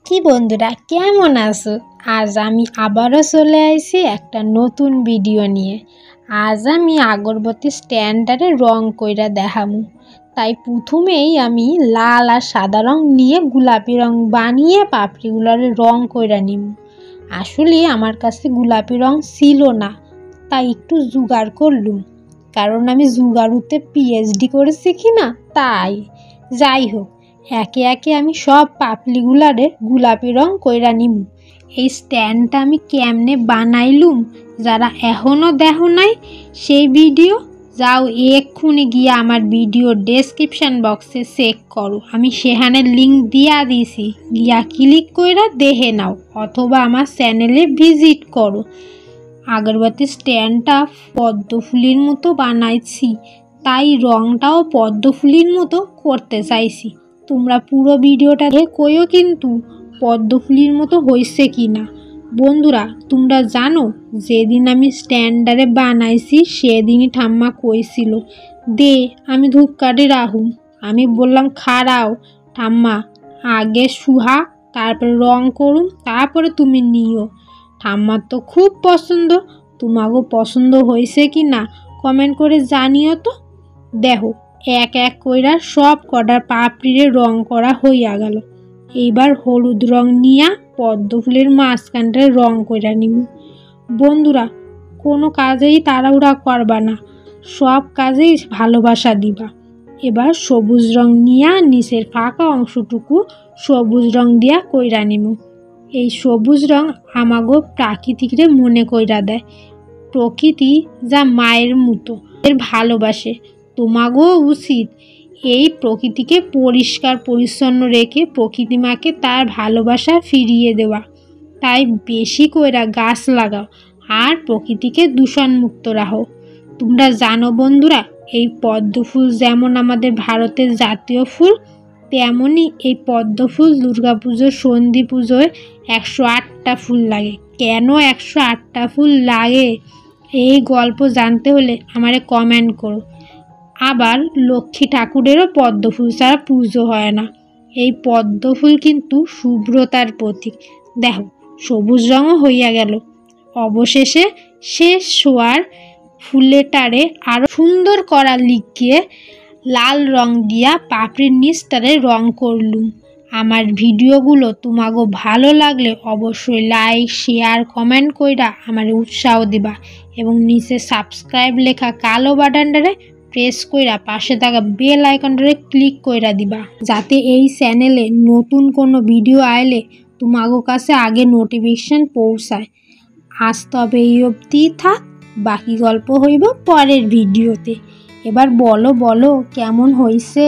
কি বন্ধুরা কেমন আছো? আজ আমি আবারও চলে আসছি একটা নতুন ভিডিও নিয়ে। আজ আমি আগরবাতি স্ট্যান্ডারে রং কইরা দেখাবো। তাই প্রথমেই আমি লাল আর সাদা রং নিয়ে গোলাপি রং বানিয়ে পাপড়িগুলোর রং কইরা নিব। আসলে আমার কাছে গোলাপি রং ছিল না, তাই একটু জোগাড় করলুম, কারণ আমি জোগাড়ুতে পিএইচডি করেছি কি না তাই। যাই হোক, একে একে আমি সব পাপড়িগুলারে গোলাপি রং কইরা নিব। এই স্ট্যান্ডটা আমি কেমনে বানাইলুম, যারা এখনও দেখো নাই সেই ভিডিও যাও এক্ষুনি গিয়া আমার ভিডিও ডেসক্রিপশন বক্সে চেক করো, আমি সেখানে লিঙ্ক দিয়া দিছি, গিয়া ক্লিক কইরা দেখে নাও, অথবা আমার চ্যানেলে ভিজিট করো। আগরবাতি স্ট্যান্ডটা পদ্মফুলির মতো বানাইছি, তাই রংটাও পদ্মফুলির মতো করতে চাইছি। তোমরা পুরো ভিডিওটা দেখে কইও কিন্তু পদ্মফুলির মতো হয়েছে কি না। বন্ধুরা তোমরা জানো, যেদিন আমি স্ট্যান্ডারে বানাইছি সেদিনই ঠাম্মা কইছিল দে আমি ধূপকাঠি রাখুম। আমি বললাম খাড়াও ঠাম্মা, আগে সুহা তারপরে রং করুম, তারপরে তুমি নিও। ঠাম্মার তো খুব পছন্দ, তোমাকেও পছন্দ হয়েছে কি না কমেন্ট করে জানিও তো। দেখো এক এক কইরা সব কটার পাপড়িরে রং করা হইয়া গেল। এইবার হলুদ রং নিয়া পদ্মফুলের মাঝখানটায় রং কইরা নিব। বন্ধুরা কোনো কাজেই তাড়াহুড়া করবা না, সব কাজেই ভালোবাসা দিবা। এবার সবুজ রং নিয়া নিচের ফাঁকা অংশটুকু সবুজ রং দিয়া কইরা নিব। এই সবুজ রং আমাগো প্রাকৃতিকরে মনে কইরা দেয়, প্রকৃতি যা মায়ের মতো এর ভালোবাসে। তোমাগো উচিত এই প্রকৃতিকে পরিষ্কার পরিচ্ছন্ন রেখে প্রকৃতি মাকে তার ভালোবাসা ফিরিয়ে দেওয়া। তাই বেশি কইরা গাছ লাগাও আর প্রকৃতিকে দূষণমুক্ত রাখো। তোমরা জানো বন্ধুরা, এই পদ্ম ফুল যেমন আমাদের ভারতের জাতীয় ফুল, তেমনই এই পদ্ম ফুল দুর্গাপুজোর সন্ধি পুজোয় 108টা ফুল লাগে। কেন 108টা ফুল লাগে এই গল্প জানতে হলে আমারে কমেন্ট করো। আবার লক্ষ্মী ঠাকুরেরও পদ্ম ফুল ছাড়া পুজো হয় না। এই পদ্ম ফুল কিন্তু শুভ্রতার প্রতীক। দেখো সবুজ রঙও হইয়া গেল। অবশেষে শেষ শোয়ার ফুলেটারে আরও সুন্দর করা লিখিয়ে লাল রং দিয়া পাপড়ির নিচটারে রং করলুম। আমার ভিডিওগুলো তোমাগো ভালো লাগলে অবশ্যই লাইক শেয়ার কমেন্ট কইরা আমার উৎসাহ দিবা, এবং নিচে সাবস্ক্রাইব লেখা কালো বাটনটারে প্রেস কইরা পাশে থাকা বেল আইকনটারে ক্লিক কইরা দিবা, যাতে এই চ্যানেলে নতুন কোনো ভিডিও আইলে তোমাগো কাছে আগে নোটিফিকেশন পৌঁছায়। আজ তবে এই অবধি থাক, বাকি গল্প হইব পরের ভিডিওতে। এবার বলো কেমন হইছে।